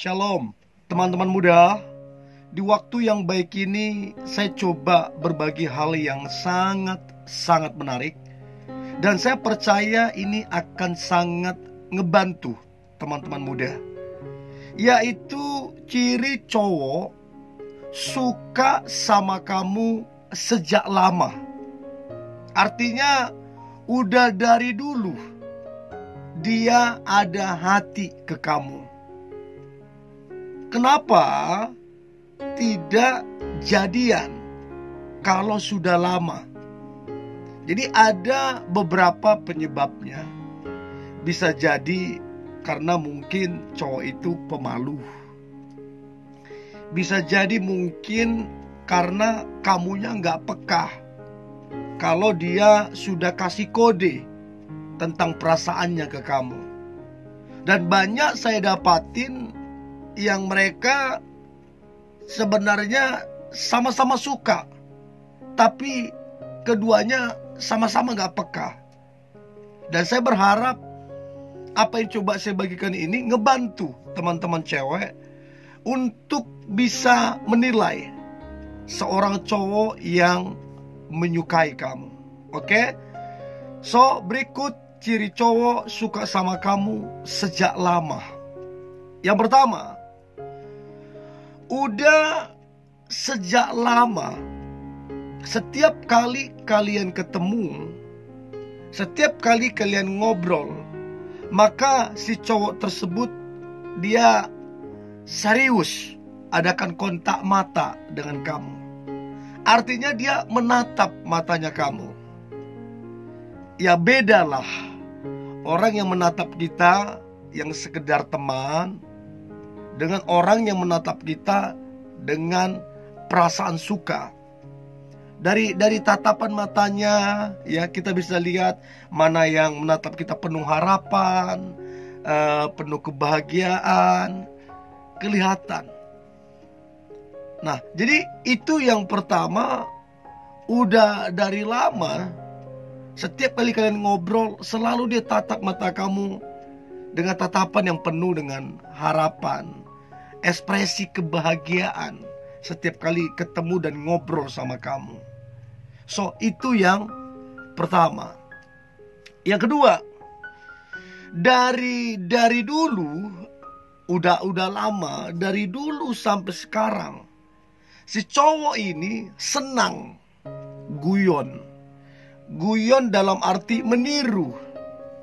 Shalom, teman-teman muda. Di waktu yang baik ini, saya coba berbagi hal yang sangat menarik. Dan saya percaya ini akan sangat ngebantu teman-teman muda. Yaitu ciri cowok suka sama kamu sejak lama. Artinya udah dari dulu dia ada hati ke kamu. Kenapa tidak jadian kalau sudah lama? Jadi ada beberapa penyebabnya. Bisa jadi karena mungkin cowok itu pemalu. Bisa jadi mungkin karena kamunya nggak peka kalau dia sudah kasih kode tentang perasaannya ke kamu. Dan banyak saya dapatin yang mereka sebenarnya sama-sama suka, tapi keduanya sama-sama gak peka. Dan saya berharap apa yang coba saya bagikan ini ngebantu teman-teman cewek untuk bisa menilai seorang cowok yang menyukai kamu. Oke? So, berikut ciri cowok suka sama kamu sejak lama. Yang pertama, udah sejak lama, setiap kali kalian ketemu, setiap kali kalian ngobrol, maka si cowok tersebut dia serius adakan kontak mata dengan kamu. Artinya dia menatap matanya kamu. Ya bedalah orang yang menatap kita yang sekedar teman dengan orang yang menatap kita dengan perasaan suka. Dari tatapan matanya ya kita bisa lihat mana yang menatap kita penuh harapan, penuh kebahagiaan, kelihatan. Nah, jadi itu yang pertama, udah dari lama. Setiap kali kalian ngobrol selalu dia tatap mata kamu dengan tatapan yang penuh dengan harapan, ekspresi kebahagiaan setiap kali ketemu dan ngobrol sama kamu. So, itu yang pertama. Yang kedua, dari dulu, udah lama, dari dulu sampai sekarang, si cowok ini senang guyon. Guyon dalam arti meniru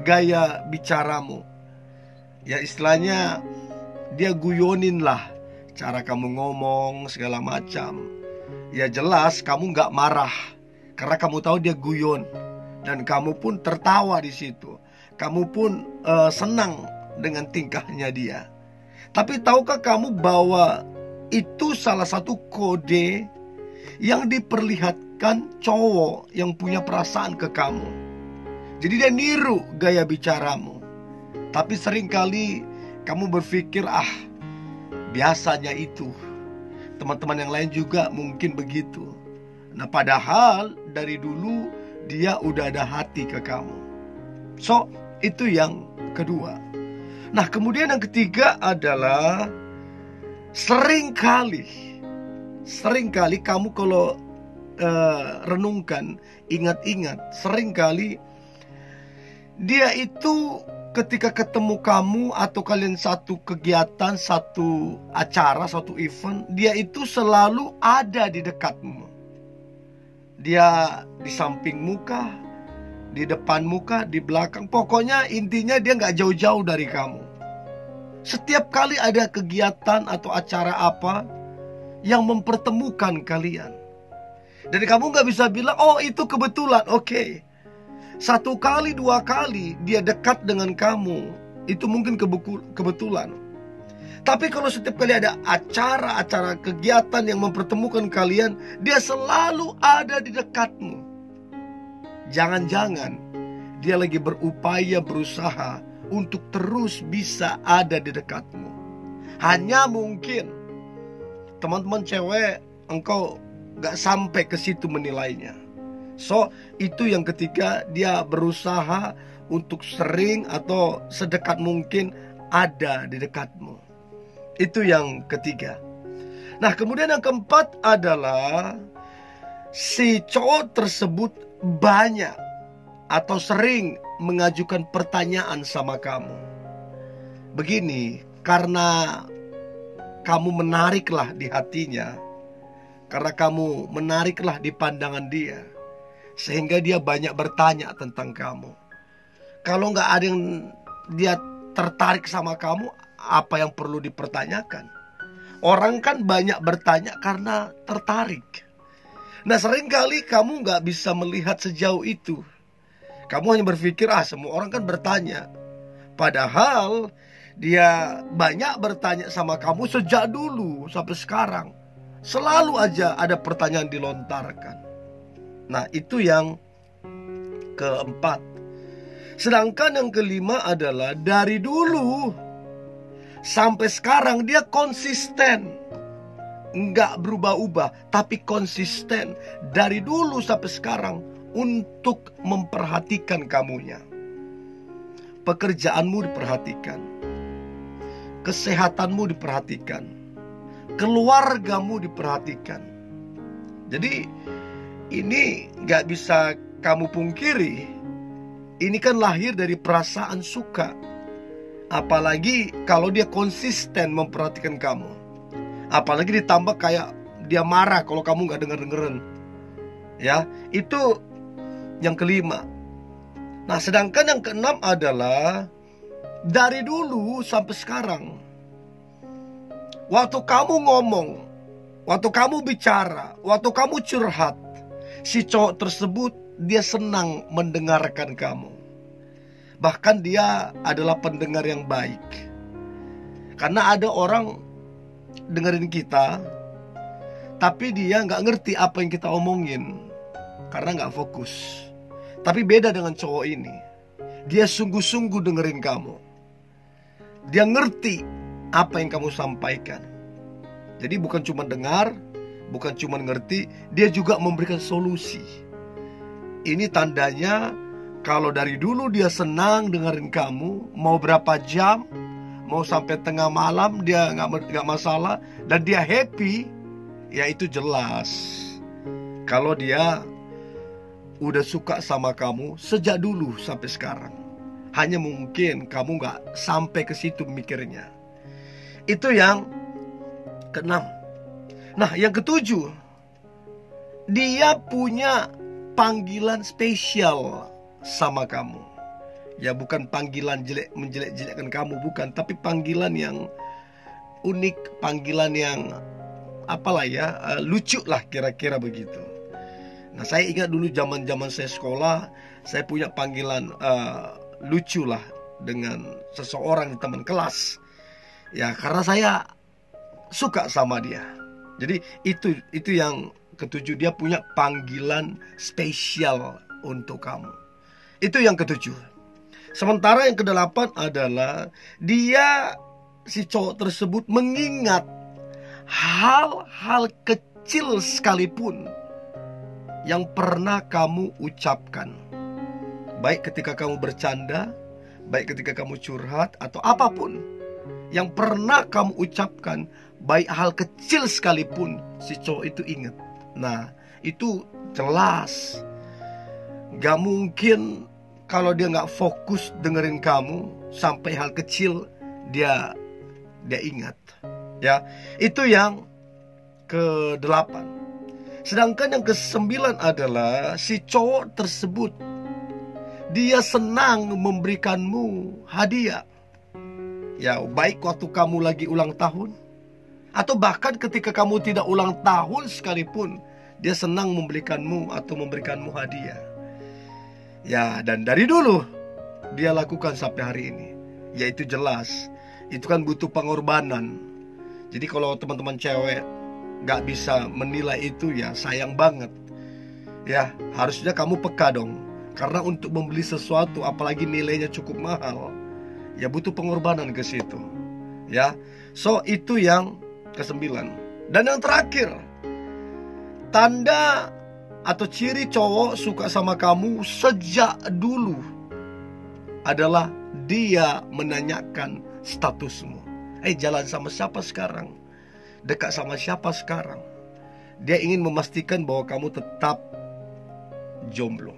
gaya bicaramu. Ya istilahnya dia guyonin lah cara kamu ngomong segala macam. Ya jelas kamu gak marah karena kamu tahu dia guyon. Dan kamu pun tertawa di situ. Kamu pun senang dengan tingkahnya dia. Tapi tahukah kamu bahwa itu salah satu kode yang diperlihatkan cowok yang punya perasaan ke kamu. Jadi dia niru gaya bicaramu. Tapi seringkali kamu berpikir, biasanya itu. Teman-teman yang lain juga mungkin begitu. Nah padahal dari dulu dia udah ada hati ke kamu. So itu yang kedua. Nah kemudian yang ketiga adalah seringkali kamu kalau renungkan, ingat-ingat, seringkali dia itu ketika ketemu kamu atau kalian satu kegiatan, satu acara, satu event, dia itu selalu ada di dekatmu. Dia di samping muka, di depan muka, di belakang. Pokoknya intinya dia gak jauh-jauh dari kamu. Setiap kali ada kegiatan atau acara apa yang mempertemukan kalian. Dan kamu gak bisa bilang, oh itu kebetulan. Oke. Satu kali, dua kali dia dekat dengan kamu, itu mungkin kebetulan. Tapi kalau setiap kali ada acara-acara kegiatan yang mempertemukan kalian, dia selalu ada di dekatmu. Jangan-jangan dia lagi berupaya, berusaha untuk terus bisa ada di dekatmu. Hanya mungkin teman-teman cewek, engkau gak sampai ke situ menilainya. So, itu yang ketiga, dia berusaha untuk sering atau sedekat mungkin ada di dekatmu. Itu yang ketiga. Nah, kemudian yang keempat adalah si cowok tersebut banyak atau sering mengajukan pertanyaan sama kamu. Begini, karena kamu menariklah di hatinya, karena kamu menariklah di pandangan dia, sehingga dia banyak bertanya tentang kamu. Kalau nggak ada yang dia tertarik sama kamu, apa yang perlu dipertanyakan? Orang kan banyak bertanya karena tertarik. Nah, seringkali kamu nggak bisa melihat sejauh itu. Kamu hanya berpikir, semua orang kan bertanya. Padahal dia banyak bertanya sama kamu sejak dulu sampai sekarang. Selalu aja ada pertanyaan dilontarkan. Nah, itu yang keempat. Sedangkan yang kelima adalah dari dulu sampai sekarang dia konsisten. Enggak berubah-ubah, tapi konsisten dari dulu sampai sekarang untuk memperhatikan kamunya. Pekerjaanmu diperhatikan, kesehatanmu diperhatikan, keluargamu diperhatikan. Jadi ini gak bisa kamu pungkiri. Ini kan lahir dari perasaan suka. Apalagi kalau dia konsisten memperhatikan kamu. Apalagi ditambah kayak dia marah kalau kamu gak denger-dengeran. Ya, itu yang kelima. Nah, sedangkan yang keenam adalah dari dulu sampai sekarang. Waktu kamu ngomong, waktu kamu bicara, waktu kamu curhat, si cowok tersebut dia senang mendengarkan kamu. Bahkan dia adalah pendengar yang baik. Karena ada orang dengerin kita, tapi dia gak ngerti apa yang kita omongin, karena gak fokus. Tapi beda dengan cowok ini. Dia sungguh-sungguh dengerin kamu. Dia ngerti apa yang kamu sampaikan. Jadi bukan cuma dengar, bukan cuma ngerti, dia juga memberikan solusi. Ini tandanya kalau dari dulu dia senang dengerin kamu, mau berapa jam, mau sampai tengah malam dia gak masalah, dan dia happy, ya itu jelas kalau dia udah suka sama kamu sejak dulu sampai sekarang. Hanya mungkin kamu gak sampai ke situ mikirnya. Itu yang keenam. Nah, yang ketujuh, dia punya panggilan spesial sama kamu. Ya, bukan panggilan menjelek-jelekkan kamu, bukan, tapi panggilan yang unik, panggilan yang apalah ya, lucu lah kira-kira begitu. Nah, saya ingat dulu zaman saya sekolah, saya punya panggilan lucu lah dengan seseorang teman kelas. Ya, karena saya suka sama dia. Jadi itu yang ketujuh, dia punya panggilan spesial untuk kamu. Itu yang ketujuh. Sementara yang kedelapan adalah dia, si cowok tersebut, mengingat hal-hal kecil sekalipun yang pernah kamu ucapkan. Baik ketika kamu bercanda, baik ketika kamu curhat, atau apapun yang pernah kamu ucapkan, baik hal kecil sekalipun, si cowok itu ingat. Nah, itu jelas. Gak mungkin kalau dia gak fokus dengerin kamu, sampai hal kecil dia ingat. Ya, itu yang ke-8. Sedangkan yang ke-9 adalah si cowok tersebut, dia senang memberikanmu hadiah. Ya, baik waktu kamu lagi ulang tahun, atau bahkan ketika kamu tidak ulang tahun sekalipun, dia senang memberikanmu hadiah. Ya, dan dari dulu dia lakukan sampai hari ini. Ya, itu jelas. Itu kan butuh pengorbanan. Jadi kalau teman-teman cewek gak bisa menilai itu, ya sayang banget. Ya, harusnya kamu peka dong. Karena untuk membeli sesuatu, apalagi nilainya cukup mahal, ya butuh pengorbanan ke situ. Ya, so itu yang ke-9. Dan yang terakhir, tanda atau ciri cowok suka sama kamu sejak dulu adalah dia menanyakan statusmu. jalan sama siapa sekarang, dekat sama siapa sekarang. Dia ingin memastikan bahwa kamu tetap jomblo.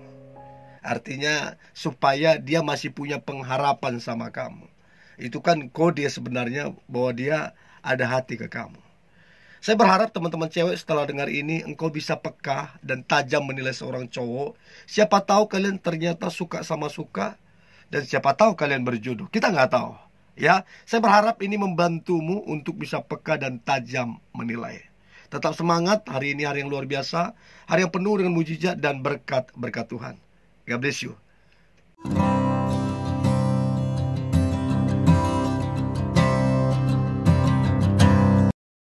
Artinya supaya dia masih punya pengharapan sama kamu. Itu kan kode sebenarnya bahwa dia ada hati ke kamu. Saya berharap teman-teman cewek setelah dengar ini engkau bisa peka dan tajam menilai seorang cowok. Siapa tahu kalian ternyata suka sama suka, dan siapa tahu kalian berjodoh. Kita nggak tahu. Ya, saya berharap ini membantumu untuk bisa peka dan tajam menilai. Tetap semangat, hari ini hari yang luar biasa, hari yang penuh dengan mujizat dan berkat Tuhan. God bless you.